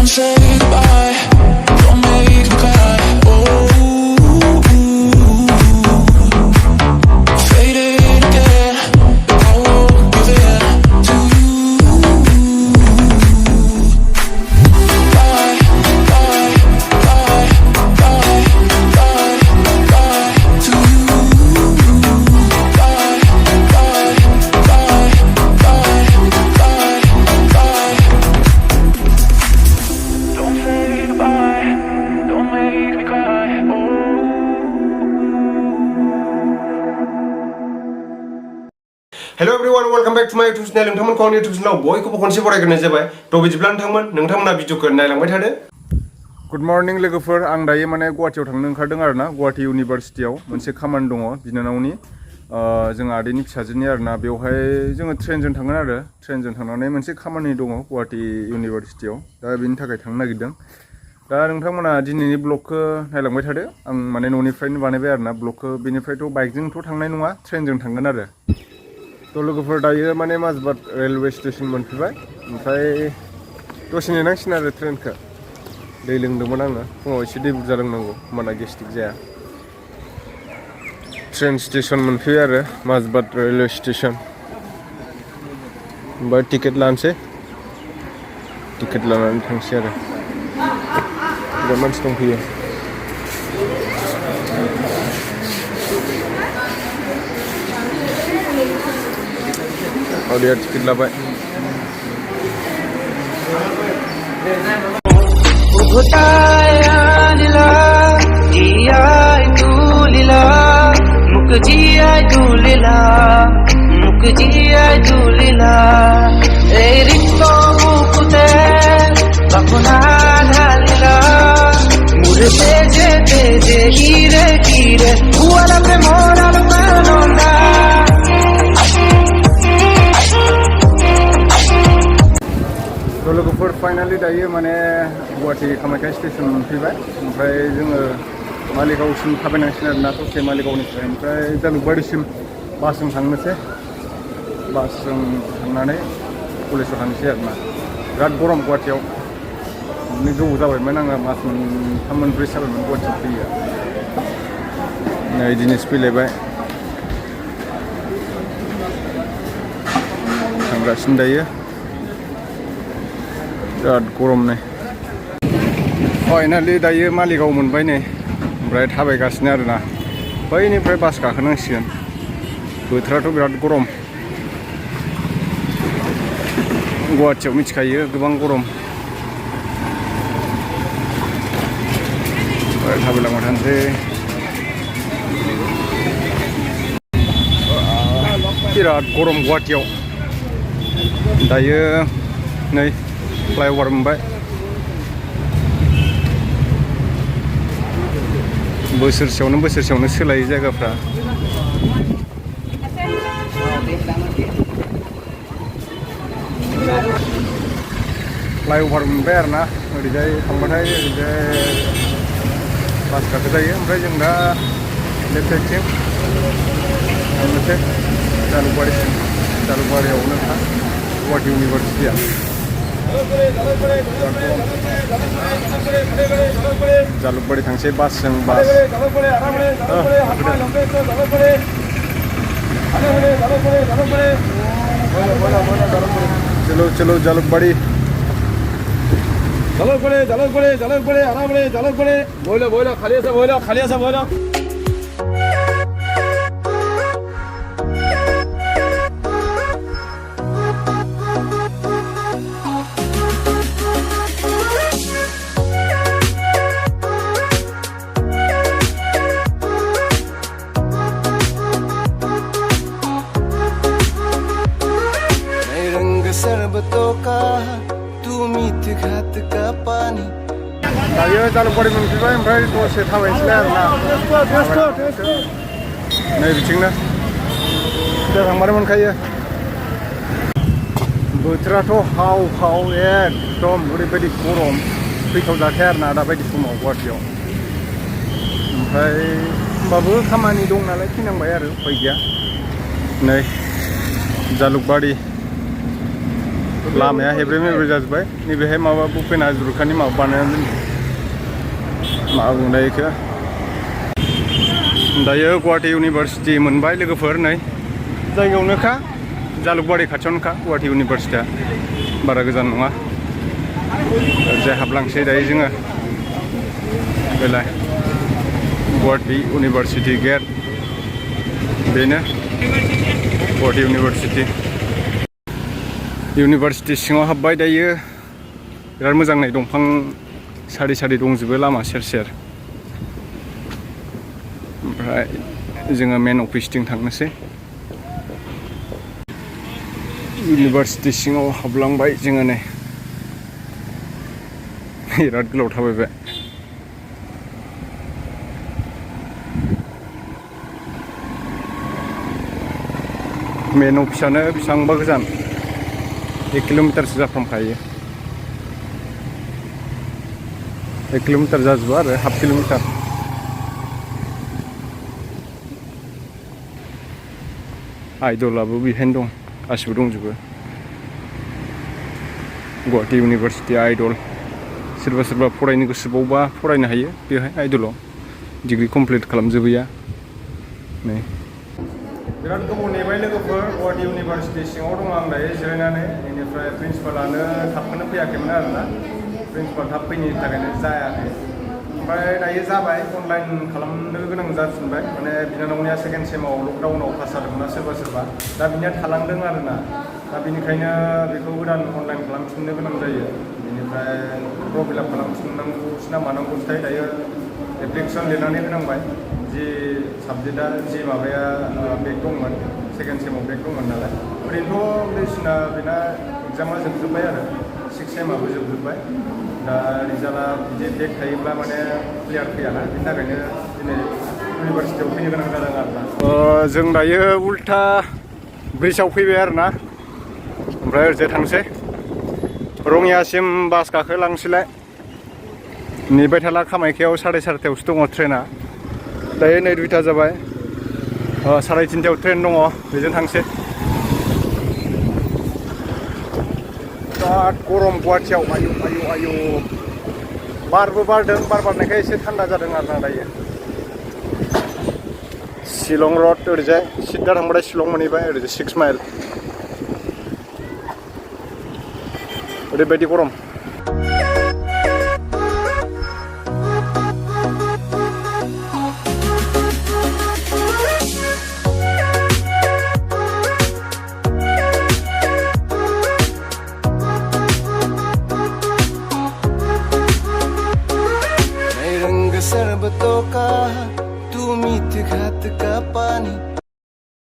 say goodbye, don't make me cry. Oh, faded again, but I won't give in to you. Bye, bye, bye, bye, bye, bye to you. Bye, bye, bye, bye, bye, bye. Don't say goodbye, don't make me cry. Hello everyone, welcome back to my YouTube channel. नोंथांमोनखौ आंनि YouTube channel बयखौबो खनसे बरायग्रोनाय जाबाय। थ' बिदिब्ला नोंथांमोना भिडिअखौ नायलांबाय थादो। Good morning लोगोफोर, आं दायो माने गुवाहाटीयाव थांनो ओंखारदों आरोना। गुवाहाटी इउनिभारसिटियाव मोनसे खामानि दङ बिनानावनि, जोंहा आदैनि फिसाजोनि आरोना। बेवहाय जोङो ट्रेनजों थांगोन आरो। ट्रेनजों थांनानै मोनसे खामानि दङ गुवाहाटी इउनिभारसिटियाव, दा बेनि थाखाय थांनो नागिरदों। दा नोंथांमोना दिनैनि ब्लगखौ नायलांबाय थादो। आं माने न'निफ्रायनो बानायबाय आरोना ब्लगखौ। बेनिफ्रायथ' बाइकजोंथ' थांनाय नङा, ट्रेनजों थांगोन आरो। थ' लोगोफोर दायो माने माजबाट रेलवे स्टेसन मोनफैबाय। ओमफ्राय दसे नेनांसिगोन आरो ट्रेनखौ। दै लोंदोंमोन आङो, फुङाव एसे दै बुरजा लोंनांगौ होमबाना गेस्ट्रिक जाया। ट्रेन स्टेसन मोनफैबाय आरो माजबाट रेलवे स्टेसन। ओमफ्राय टिकेट लानोसै, टिकेट लानानै थांसै आरो। बिराद मानसि दंफैयो। dia tiket lah, Pak. लोगोफोर फाइनाली दायो माने गुवाहाटी कामाख्या स्टेसन मोनफैबाय। ओमफ्राय जोङो मालिगावसिम थाबायनांसिगोन आरोना, ससे मालिगावनिफ्राय। ओमफ्राय जालुकबारिसिम बासजों थांनोसै। बासजों थांनानै कलेजाव थांनोसै आरोना। बिराद गरम गुवाहाटीयाव। गोबाव जाबायमोन आङो, मास मोनथाम मोनब्रै जाबायमोन गुवाहाटीयाव फैयो। नै दिनै फैलायबाय। थांगासिनो दायो। बिराद गरम नै। फाइनाली दायो मालिगाव मोनबाय नै। ओमफ्राय थाबायगासिनो आरोना। बैनिफ्राय बास गाखोनांसिगोन। बोथोराथ' बिराद गरम। गुवाहाटीयाव मिथिखायो गोबां गरम। थाबायलांबाय थानोसै। बिराद गरम गुवाहाटीयाव। दायो नै फ्लाइअभार मोनबाय। बोसोरसेयावनो सोलायो जायगाफ्रा। फ्लाइअभार मोनबाय आरोना। ओरैजाय थांबाथाय ओरैजाय बास गाखोजायो। ओमफ्राय जों दा लेफ्ट साइडथिं थांनोसै जालुकबारिसिम। जालुकबारियावनो गुवाहाटी इउनिभारसिटिया। जालुकबारि थांसै बासजों। बास चलो चलो जालुकबारि। जालुकबारि आराम रे जालुकबारि। बोलो खाली ऐसा बोलो। शरबतों का तू मीठ घात का पानी। दायो जालुकबारि मोनफैबाय। ओमफ्राय दसे थाबायनोसैलाय आरोना। नै बिथिंनो थांबानो मोनखायो। बोथोराथ' हाव एकदम ओरैबायदि गरम, फैथाव जाखाया आरोना दाबायदि समाव गुवाहाटीयाव। ओमफ्राय होमबाबो खामानि दं नालाय फैनांबाय आरो, उफाय गैया। नै जालुकबारि लामाया हेब्रे मेब्रे जाजोब्बाय नैबेहाय माबा भुपेन हाजरिकानि माबा बानायनानै दोनदों मा बुंनो बेखौ दायो गुवाहाटी इउनिभारसिटि मोनबाय लोगोफोर नै जायगायावनोखा जालुकबारि खाथियावनोखा गुवाहाटी इउनिभारसिटिया बारा गोजान नङा ओरैजाय हाबलांसै दायो जोङो बेलाय गुवाहाटी इउनिभारसिटि गेट बेनो गुवाहाटी इउनिभारसिटि सिङाव हाबबाय दायो बिराद मोजां नै दंफां सारि सारि दंजोबो लामा सेर सेर ओमफ्राय जोङो मेन अफिसथिं थांनोसै इउनिभारसिटि सिङाव हाबलांबाय जोङो नै बिराद गोलाव थाबायबाय मेन अफिसानो बेसेबांबा गोजान 1 किल'मिटारसो जाफ्रामखायो 1 किल'मिटार जाजोबा आरो हाफ किल'मिटार आइदलाबो बेहायनो दं गासिबो दंजोबो गुवाहाटी इउनिभारसिटि आइदल सोरबा सोरबा फरायनो गोसोबावबा फरायनो हायो बेहाय आइदलाव डिग्री कमप्लिट खालामजोबैया नै बिराद गोबाव नेबाय लोगोफोर गुवाहाटी इउनिभारसिटि सिङाव दङ आं दायो जिरायनानै बेनिफ्राय प्रिन्सिपालानो थाबखौनो फैयाखैमोन आरोना प्रिन्सिपाल थाब फैनायनि थाखायनो जायाखै ओमफ्राय दायो जाबाय अनलाइन खालामनो गोनां जाफिनबाय माने बिनानावनिया सेकेन्ड सेमाव लकडाउनाव पास जादोंमोन सोरबा सोरबा दा बिनिया थालांदों आरोना दा बिनिखायनो बेखौ गोदान अनलाइन खालामफिननो गोनां जायो बेनिफ्राय फर्म फिल आप खालामफिननांगौसो ना मानांगौसोथाय दायो एप्लिकेसन लिरनानै होनांबाय जि साबजेक्टआ जि माबाया बेक दंमोन सेकेन्ड सेमाव बेक दंमोन नालाय ओरैनोथ' बेसिना बेना एग्जामा जोबजोब्बाय आरो 6 सेमाबो जोबजोब्बाय दा रिजाल्टआ बिदि बेक थायोब्ला माने क्लियार फैयाना बिनि थाखायनो दिनै इउनिभारसिटियाव फैनो गोनां जादों आरोना जों दायो उल्था ब्रिजआव फैबाय आरोना ओमफ्राय ओरैजाय थांसै रङियासिम बास गाखोलांसैलाय नेबाय थाला कामाख्याव 3:30 दङ ट्रेना दायो नै 2टा जाबाय 3:30 ट्रेन दङ बेजों थांसै बिराद गरम गुवाहाटियाव आयु बारबो बारदों बार बारनायखाय एसे थान्दा जादों आरोना दायो शिलं रड ओरैजाय सिद्दा थांबाथाय शिलं मोनहैबाय ओरैजाय 6 माइल ओरैबायदि गरम शरबतों का तू मीठे घाट का पानी